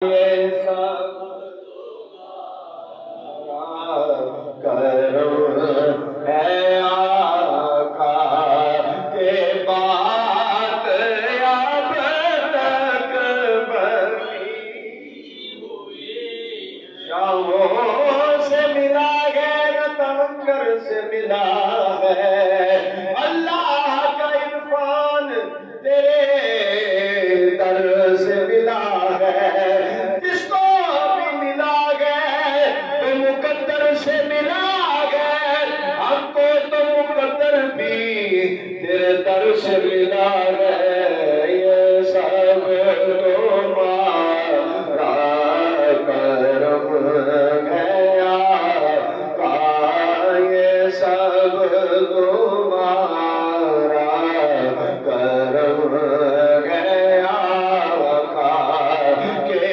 ये सब करो है आका के बात अब तक बनी हुई शामो